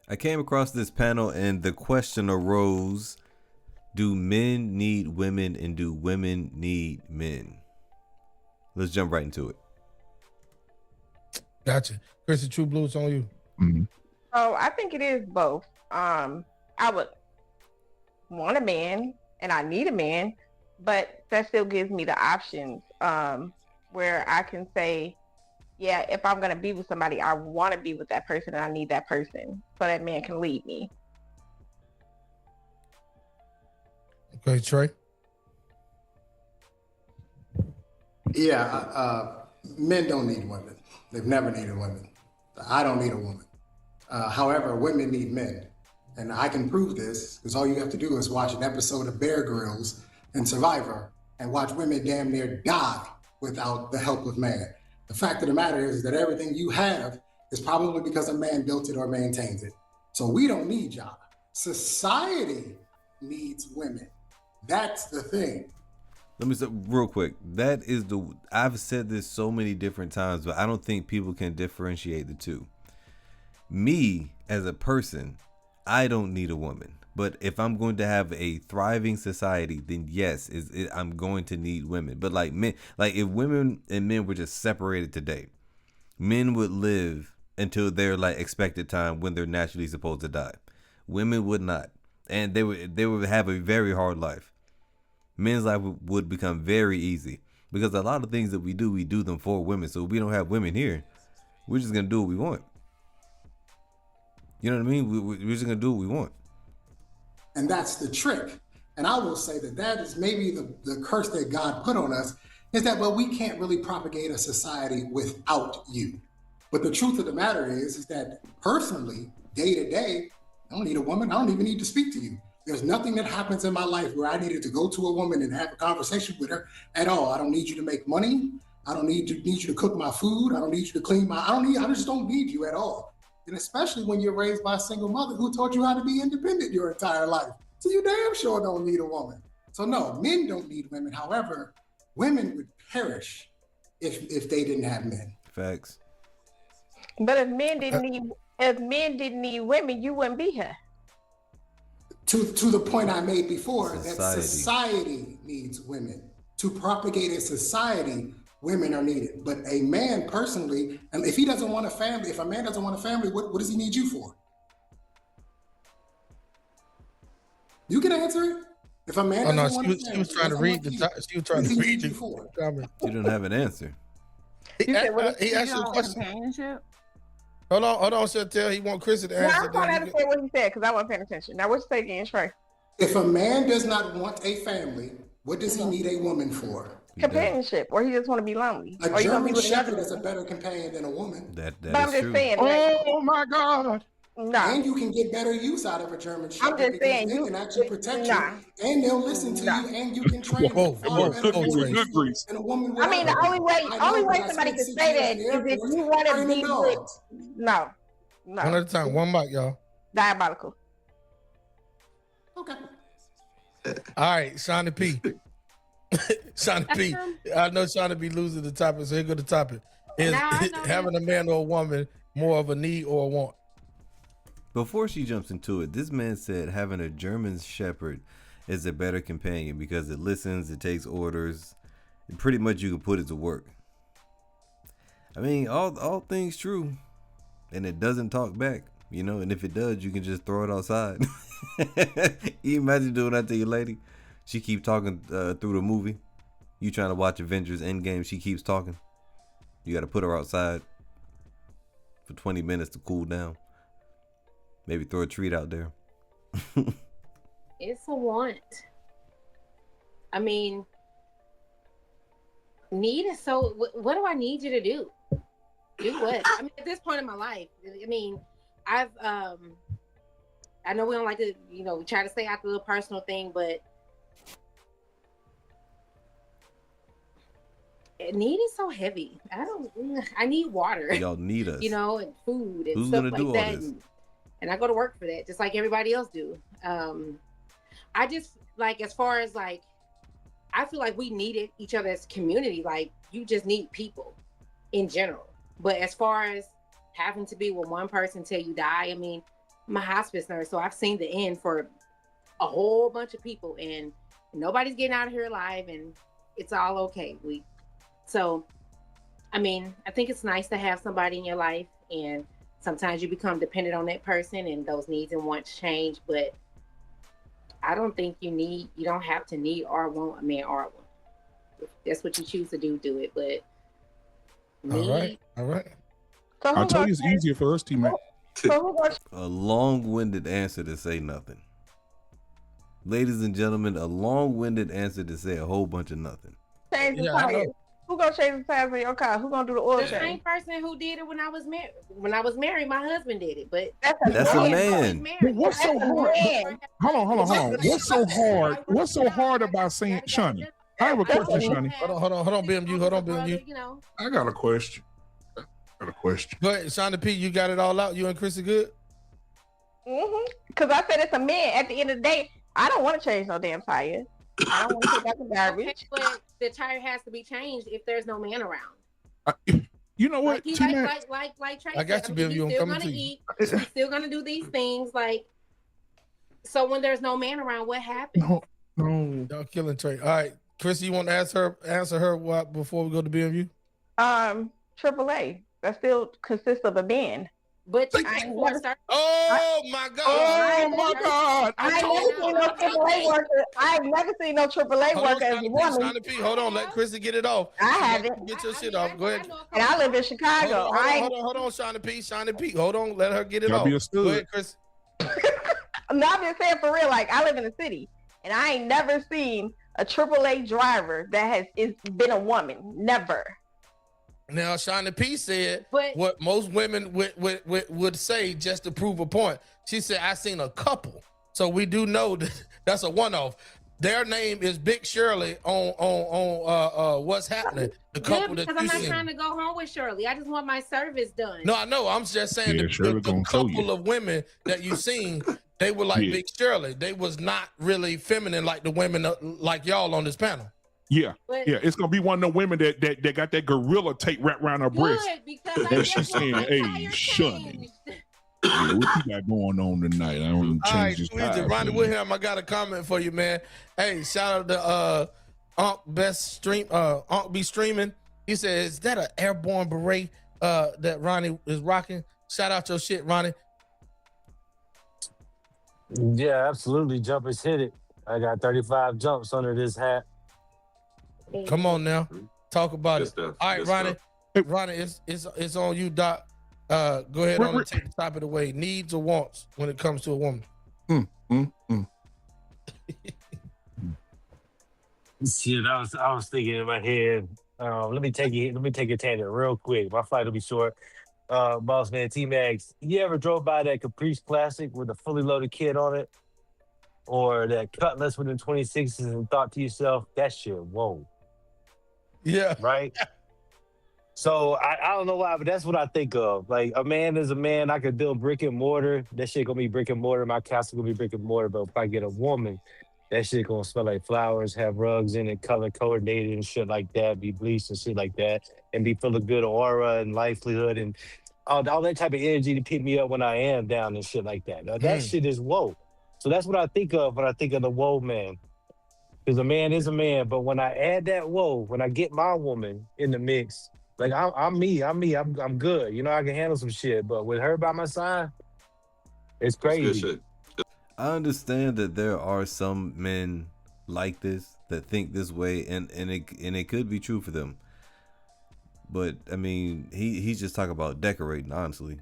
I came across this panel and the question arose: do men need women and do women need men? Let's jump right into it. Gotcha. Chris, the True Blue, it's on you. Mm-hmm. So I think it is both. I would want a man and I need a man, but that still gives me the options where I can say, yeah, if I'm going to be with somebody, I want to be with that person and I need that person so that man can lead me. Okay, Trey. Yeah, men don't need women. They've never needed women. I don't need a woman. However, women need men. And I can prove this because all you have to do is watch an episode of Bear Grylls and Survivor and watch women damn near die without the help of man. The fact of the matter is that everything you have is probably because a man built it or maintains it. So we don't need y'all. Society needs women. That's the thing. Let me say real quick. That is I've said this so many different times, but I don't think people can differentiate the two. Me as a person, I don't need a woman. But if I'm going to have a thriving society, then yes, I'm going to need women. But like men, like if women and men were just separated today, men would live until their like expected time when they're naturally supposed to die. Women would not, and they would have a very hard life. Men's life would become very easy because a lot of things that we do them for women. So if we don't have women here, we're just gonna do what we want. You know what I mean? We're just gonna do what we want. And that's the trick. And I will say that is maybe the curse that God put on us is that, well, we can't really propagate a society without you. But the truth of the matter is that personally, day to day, I don't need a woman. I don't even need to speak to you. There's nothing that happens in my life where I needed to go to a woman and have a conversation with her at all. I don't need you to make money. I don't need you to cook my food. I don't need you to clean I just don't need you at all. And especially when you're raised by a single mother who taught you how to be independent your entire life. So you damn sure don't need a woman. So no, men don't need women. However, women would perish if they didn't have men. Facts. But if men didn't need women, you wouldn't be here. To the point I made before, that society needs women. To propagate a society, women are needed. But a man personally, and if he doesn't want a family, if a man doesn't want a family, what does he need you for? You can answer it. If a man doesn't want a family, she was trying to read she was trying to read you for. You don't have an answer. He asked you a question. Companionship? Hold on, Chantel. He want Chris to answer. I'm trying to understand what he said because I wasn't paying attention. Now, what you say again, Trey? If a man does not want a family, what does he need a woman for? Companionship, or he just want to be lonely. A German Shepherd is a better companion than a woman. That but I'm just true. saying. Oh my God. No. And you can get better use out of a German Shepherd. I'm just saying, they can actually protect you, and they'll listen to you, and you can train them. Good grief. And a woman. I mean, the only way somebody can say that is if you want to be with. No. One at a time. One mic, y'all. Diabolical. Okay. All right, Shawnee P. Shawnee P. I know Shawnee be losing the topic, so here go the topic. Is having a man or a woman more of a need or a want? Before she jumps into it, this man said having a German Shepherd is a better companion because it listens, it takes orders, and pretty much you can put it to work. I mean, all things true, and it doesn't talk back, you know. And if it does, you can just throw it outside. You imagine doing that to your lady? She keep talking through the movie. You trying to watch Avengers Endgame? She keeps talking. You got to put her outside for 20 minutes to cool down. Maybe throw a treat out there. It's a want. I mean, need is so. What do I need you to do? Do what? I mean, at this point in my life, I mean, I know we don't like to, try to stay out the little personal thing, but need is so heavy. I need water. Y'all need us. And food and Who's stuff gonna like do that. all this? And I go to work for that, just like everybody else do. I just as far as I feel like we needed each other as a community. Like, you just need people in general. But as far as having to be with one person till you die, I mean, I'm a hospice nurse, so I've seen the end for a whole bunch of people, and nobody's getting out of here alive, and it's all okay. So, I mean, I think it's nice to have somebody in your life, and sometimes you become dependent on that person, and those needs and wants change. But I don't think you don't have to need or want a man or a woman. If that's what you choose to do it. But all right. So I'll tell you, it's easier for us, teammate. A long-winded answer to say nothing. Ladies and gentlemen, a long-winded answer to say a whole bunch of nothing. Change the tires. Who gonna change the tires on your car? Who gonna do the oil change? The same person who did it when I was married. When I was married, my husband did it. But that's a man. But what's so hard? Hold on. What's so hard about saying, Shawnee? I have a question, Shawnee. Hold on, BMU. You know. I got a question. Go ahead, Shawnee P. You got it all out. You and Chrissy good? Because I said it's a man. At the end of the day, I don't want to change no damn tire. I don't want to take out the garbage. Okay, but the tire has to be changed if there's no man around. You know what? Like Trey I got said, you, BMU. he's I'm still coming gonna to you. eat. He's still gonna do these things. Like, so when there's no man around, what happens? No. Y'all killing Trey. All right, Chrissy, you want to answer her what before we go to BMU? AAA. That still consists of a man. But you I can't never- start. Oh my God! Oh my God! I've never seen no AAA worker. I've never seen no AAA worker as a woman. Shawnee P, hold on, let Chrissy get it off. I haven't. Get your shit off. Go ahead. And I live in Chicago. Hold on, Shawnee P. Hold on, let her get it Gotta off. be a stud. Go ahead, Chris. No, I'm just saying for real. Like, I live in the city, and I ain't never seen a AAA driver that has been a woman. Never. Now, Shawnee P said But- what most women would say just to prove a point. She said, I seen a couple. So we do know that that's a one-off. Their name is Big Shirley on What's Happening. The couple Good, that because you I'm not seen. trying to go home with Shirley. I just want my service done. No, I know. I'm just saying Yeah, Shirley the gonna show couple you. of women that you seen, they were like Yeah. Big Shirley. They was not really feminine like the women like y'all on this panel. Yeah, But it's gonna be one of the women that got that gorilla tape wrapped around her breast. good, because I And just she's want saying, my "Hey, tire Shirley." changed. Yeah, what you got going on tonight? I don't All right, change this Squeeze, tire. Ronnie for you. Wilhelm, I got a comment for you, man. Hey, shout out to Unc Best Stream, Unc be streaming. He says, is that an airborne beret that Ronnie is rocking? Shout out your shit, Ronnie. Yeah, absolutely. Jumpers hit it. I got 35 jumps under this hat. Come on now, talk about it. Stuff. All right, Good Ronnie. stuff. Ronnie, it's on you, Doc. Go ahead on and take the topic away. Needs or wants when it comes to a woman. Shit, I was thinking in my head. Let me take a tangent real quick. My flight will be short. Boss man, T-Max, you ever drove by that Caprice Classic with a fully loaded kit on it? Or that Cutlass with the 26s and thought to yourself, that shit, whoa, Yeah. right? So I don't know why, but that's what I think of. Like, a man is a man. I could build brick and mortar. That shit gonna be brick and mortar. My castle gonna be brick and mortar. But if I get a woman, that shit gonna smell like flowers, have rugs in it, color coordinated and shit like that, be bleached and shit like that, and be full of good aura and livelihood and all that type of energy to pick me up when I am down and shit like that. Now, that shit is whoa. So that's what I think of when I think of the whoa man. Because a man is a man, but when I add that whoa, when I get my woman in the mix, like I'm good. You know, I can handle some shit. But with her by my side, it's That's good crazy. shit. I understand that there are some men like this that think this way, and it could be true for them. But I mean, he's just talking about decorating, honestly.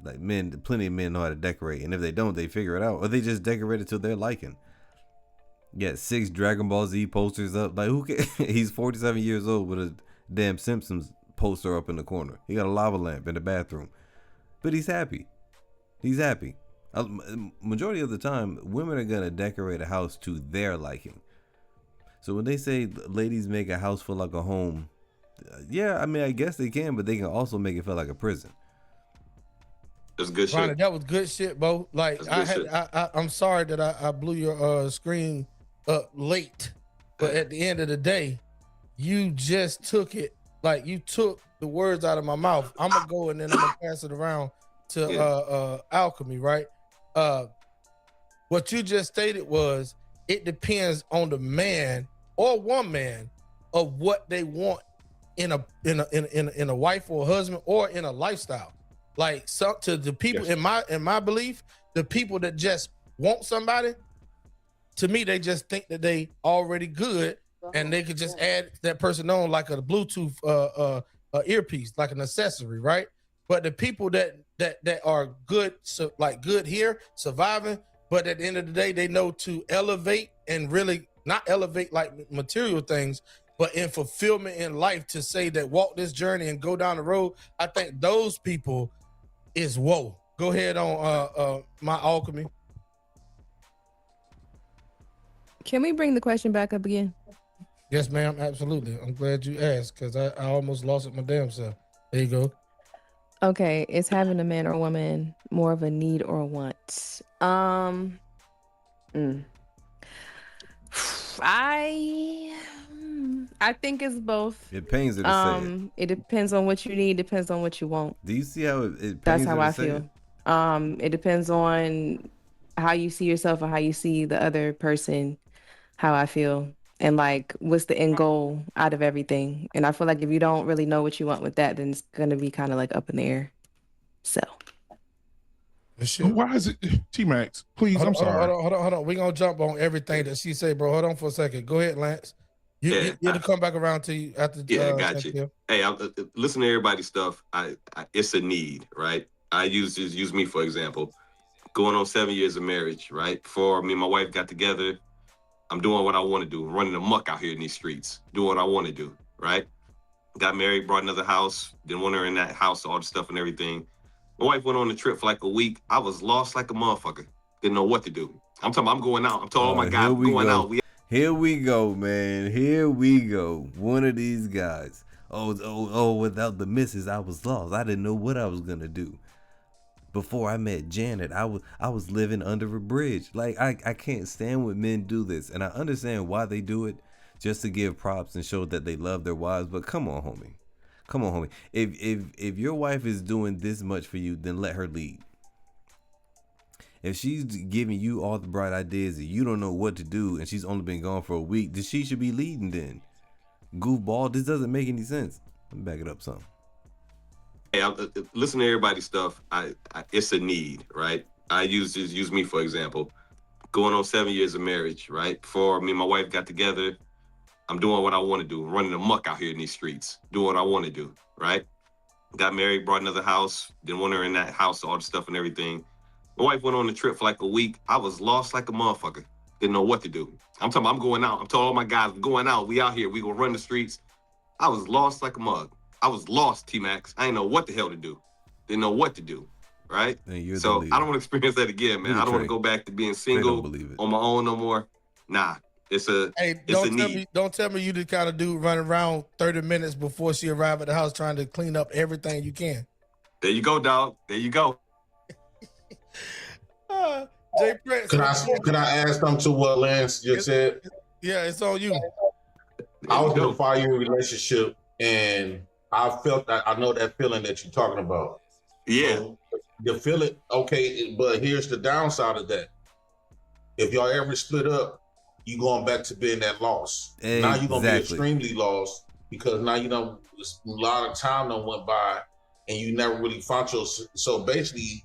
Like, plenty of men know how to decorate, and if they don't, they figure it out, or they just decorate it to their liking. Yeah, 6 Dragon Ball Z posters up. Like, who can? He's 47 years old with a damn Simpsons poster up in the corner. He got a lava lamp in the bathroom, but he's happy. He's happy. Majority of the time, women are gonna decorate a house to their liking. So when they say ladies make a house feel like a home, yeah, I mean, I guess they can, but they can also make it feel like a prison. That's good Ronnie, shit. that was good shit, bro. Like, That's good shit. I'm sorry that I blew your screen up late, but at the end of the day, you just took it. Like, you took the words out of my mouth. I'm gonna go and then I'm gonna pass it around to Alchemy, right? what you just stated was it depends on the man or woman of what they want in a wife or a husband or in a lifestyle. Like to the people in my belief, the people that just want somebody, to me, they just think that they already good and they could just add that person on like a Bluetooth earpiece, like an accessory, right? But the people that are good, so like good here, surviving, but at the end of the day, they know to elevate and really not elevate like material things, but in fulfillment in life, to say that walk this journey and go down the road. I think those people is whoa. Go ahead on my alchemy. Can we bring the question back up again? Yes, ma'am. Absolutely. I'm glad you asked because I almost lost it my damn self. There you go. Okay, is having a man or woman more of a need or a want? I think it's both. It pains her to say it. It depends on what you need, depends on what you want. Do you see how it pains That's her how to I say feel. it? It depends on how you see yourself and how you see the other person, how I feel, and like what's the end goal out of everything. And I feel like if you don't really know what you want with that, then it's gonna be kind of like up in the air. So why is it T-Max? Please, I'm sorry. Hold on. We're gonna jump on everything that she said, bro. Hold on for a second. Go ahead, Lance. You'll come back around to you after. Yeah, got you. Hey, listen to everybody's stuff. It's a need, right? Use me for example. Going on 7 years of marriage, right? Before me and my wife got together, I'm doing what I want to do, running amok out here in these streets, doing what I want to do, right? Got married, brought another house, didn't want her in that house, all the stuff and everything. My wife went on a trip for like a week. I was lost like a motherfucker. Didn't know what to do. I'm talking about I'm going out. I'm telling all my guys I'm going out. Here we go, man. Here we go. One of these guys. Oh, without the missus, I was lost. I didn't know what I was going to do. Before I met Janet, I was living under a bridge. Like, I can't stand when men do this. And I understand why they do it, just to give props and show that they love their wives. But come on, homie. Come on, homie. If your wife is doing this much for you, then let her lead. If she's giving you all the bright ideas and you don't know what to do and she's only been gone for a week, then she should be leading then. Goofball, this doesn't make any sense. Let me back it up some. Hey, listen to everybody's stuff. It's a need, right? Use me for example. Going on 7 years of marriage, right? Before me and my wife got together, I'm doing what I want to do, running amok out here in these streets, doing what I want to do, right? Got married, brought another house, didn't want her in that house, all the stuff and everything. My wife went on a trip for like a week. I was lost like a motherfucker. Didn't know what to do. I'm talking about I'm going out. I'm telling all my guys, I'm going out. We out here. We gonna run the streets. I was lost like a mug. I was lost, T-Max. I didn't know what the hell to do. Didn't know what to do, right? So I don't want to experience that again, man. I don't want to go back to being single on my own no more. Nah, it's a need. Don't tell me you the kind of dude running around 30 minutes before she arrived at the house trying to clean up everything you can. There you go, dog. There you go. Jay Prince. Could I add something to what Lance just said? Yeah, it's on you. I was in a 5-year relationship and I felt that I know that feeling that you're talking about. Yeah. So the feeling, okay, but here's the downside of that. If y'all ever split up, you going back to being that loss. Exactly. Now you're gonna be extremely lost because now you know a lot of time done went by and you never really found yourself. So basically,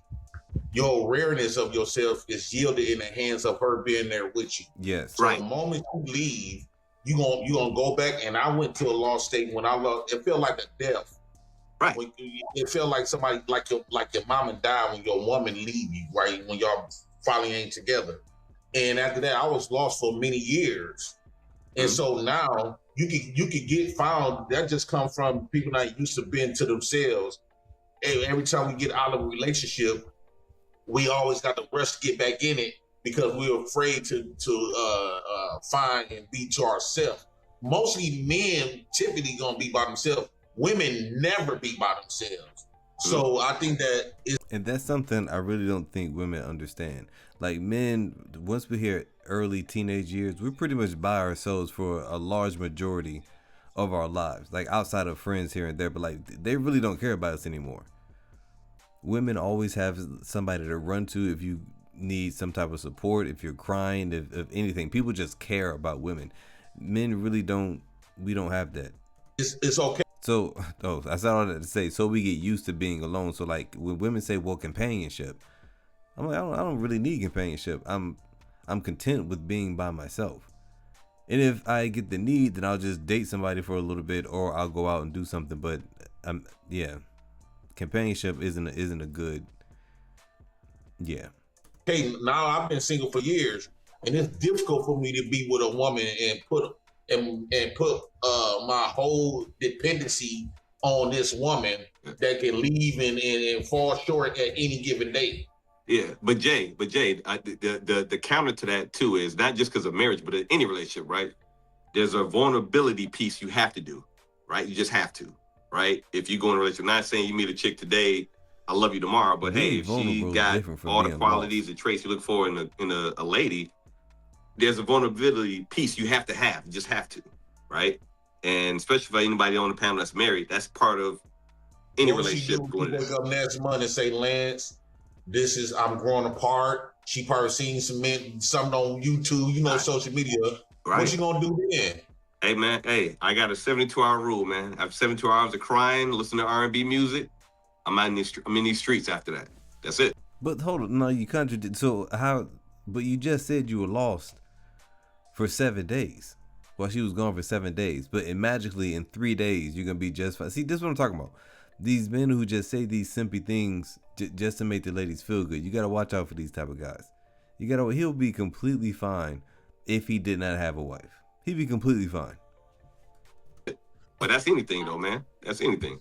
your awareness of yourself is yielded in the hands of her being there with you. Yes. So the moment you leave, you gonna go back. And I went to a lost state when I lost. It felt like a death. Right. It felt like somebody like your mama died when your woman leave you. Right. When y'all finally ain't together. And after that, I was lost for many years. And so now you could get found. That just come from people that used to been to themselves. And every time we get out of a relationship, we always got to rush to get back in it because we're afraid to find and be to ourselves. Mostly men typically gonna be by themselves. Women never be by themselves. So I think that and that's something I really don't think women understand. Like men, once we hit early teenage years, we're pretty much by ourselves for a large majority of our lives. Like outside of friends here and there, but like they really don't care about us anymore. Women always have somebody to run to if you need some type of support, if you're crying, if anything, people just care about women. Men really don't. We don't have that. It's okay. So, I said all that to say, so we get used to being alone. So like when women say, well, companionship, I'm like, I don't really need companionship. I'm content with being by myself. And if I get the need, then I'll just date somebody for a little bit, or I'll go out and do something. But yeah, companionship isn't a good. Yeah. Okay, now I've been single for years, and it's difficult for me to be with a woman and put my whole dependency on this woman that can leave and fall short at any given day. Yeah, but Jay, the counter to that too is not just because of marriage, but in any relationship, right? There's a vulnerability piece you have to do, right? You just have to, right? If you go in a relationship, not saying you meet a chick today, I love you tomorrow, but hey, if she got all the qualities and traits you look for in a lady, there's a vulnerability piece you have to have. You just have to, right? And especially for anybody on the panel that's married, that's part of any relationship. Wake up next month and say, Lance, I'm growing apart. She probably seen something on YouTube, social media. Right. What you gonna do then? Hey man, I got a 72-hour rule, man. After 72 hours of crying, listening to R&B music, I'm in these streets after that. That's it. But hold on, no, you contradict. So how? But you just said you were lost for 7 days. Well, she was gone for 7 days, but magically in 3 days you're gonna be just fine. See, this is what I'm talking about. These men who just say these simpy things just to make the ladies feel good. You gotta watch out for these type of guys. He'll be completely fine if he did not have a wife. He'd be completely fine. But that's anything though, man. That's anything.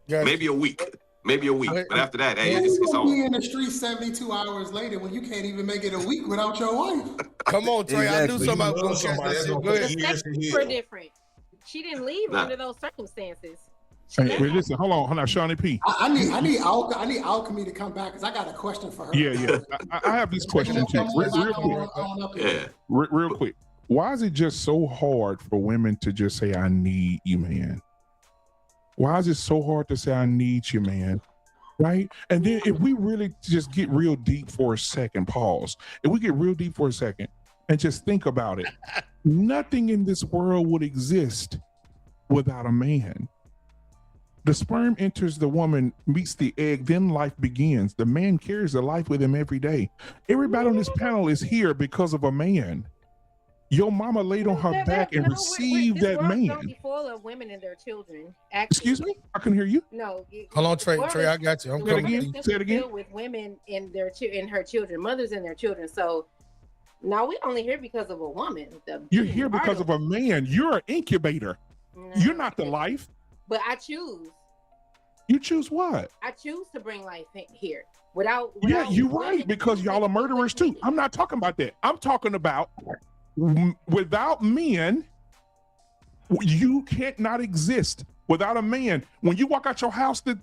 Gotcha. Maybe a week. But after that, hey, it's over. over. Be in the street 72 hours later when you can't even make it a week without your wife. Come on, Trey. Exactly. I knew somebody was gonna catch that shit. Go ahead. The sex were different. She didn't leave under those circumstances. Hey, wait, listen, hold on, Shawnee P. I need Alchemy to come back because I got a question for her. Yeah. I have this question too. Real quick. Why is it just so hard for women to just say, I need you, man? Why is it so hard to say, I need you, man? Right? And then if we really just get real deep for a second, pause. If we get real deep for a second and just think about it, nothing in this world would exist without a man. The sperm enters the woman, meets the egg, then life begins. The man carries the life with him every day. Everybody on this panel is here because of a man. Your mama laid on her back and received that man. Don't be full of women and their children. Actually, excuse me? I couldn't hear you. No. Hold on, Trey, I got you. I'm coming. Say it again. With women and her children, mothers and their children. So now we only here because of a woman. You're here because of a man. You're an incubator. No. You're not the life. But I choose. You choose what? I choose to bring life here without yeah, you're right, because y'all are murderers too. I'm not talking about that. I'm talking about without men, you can't not exist. Without a man, when you walk out your house, in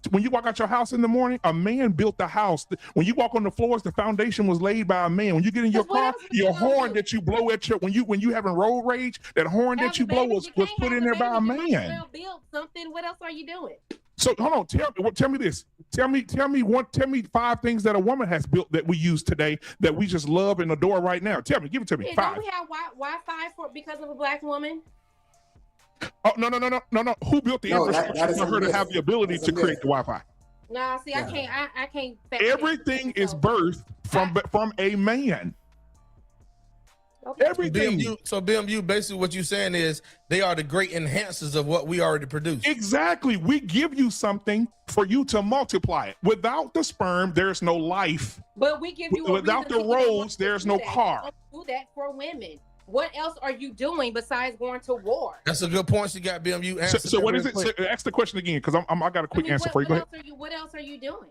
the morning, a man built the house. When you walk on the floors, the foundation was laid by a man. When you get in your car, your horn that you blow at when you having road rage, that horn that you blow was put in there by a man. Build something. What else are you doing? So hold on, tell me this. Tell me 5 things that a woman has built that we use today that we just love and adore right now. Give it to me. Yeah, 5. Don't we have Wi-Fi because of a black woman? Oh no! Who built the infrastructure for her to have the ability to create the Wi-Fi? No, see, yeah. I can't. Everything is birthed from a man. Okay. Everything. So BMU, basically what you're saying is they are the great enhancers of what we already produce. Exactly. We give you something for you to multiply it. Without the sperm, there's no life. But we give you without the roads, there's no car. Do that for women. What else are you doing besides going to war? That's a good point. You got BMU. So what is it? So ask the question again, because I got a quick answer for you. Go ahead. What else are you doing?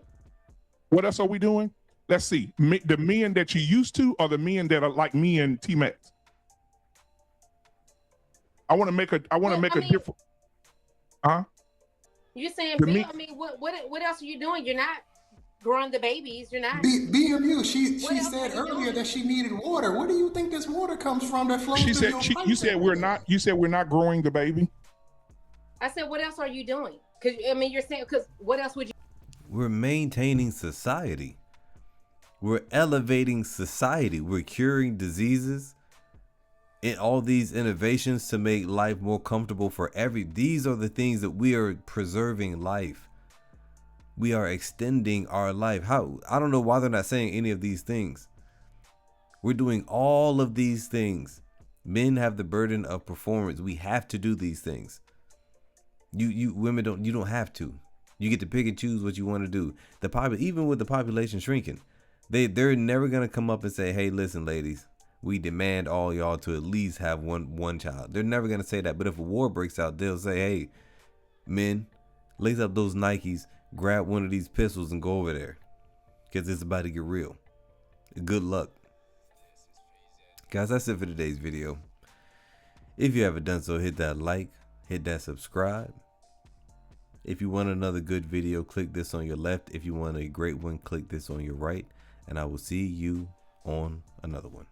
What else are we doing? Let's see. The men that you used to, or the men that are like me and T-Max? I want to make a different. Huh? You're saying, what else are you doing? You're not growing the babies. You're not. BMU. She said earlier that she needed water. Where do you think this water comes from that flows through your pipe? You said we're not. You said we're not growing the baby. I said, what else are you doing? Because you're saying, because what else would you? We're maintaining society. We're elevating society. We're curing diseases. And all these innovations to make life more comfortable for these are the things that we are preserving life. We are extending our life. I don't know why they're not saying any of these things. We're doing all of these things. Men have the burden of performance. We have to do these things. You women don't have to. You get to pick and choose what you want to do. Even with the population shrinking, they're never gonna come up and say, hey, listen, ladies, we demand all y'all to at least have one child. They're never gonna say that. But if a war breaks out, they'll say, hey, men, lace up those Nikes, grab one of these pistols and go over there, because it's about to get real. Good luck. Guys, that's it for today's video. If you haven't done so, hit that like, hit that subscribe. If you want another good video, click this on your left. If you want a great one, click this on your right. And I will see you on another one.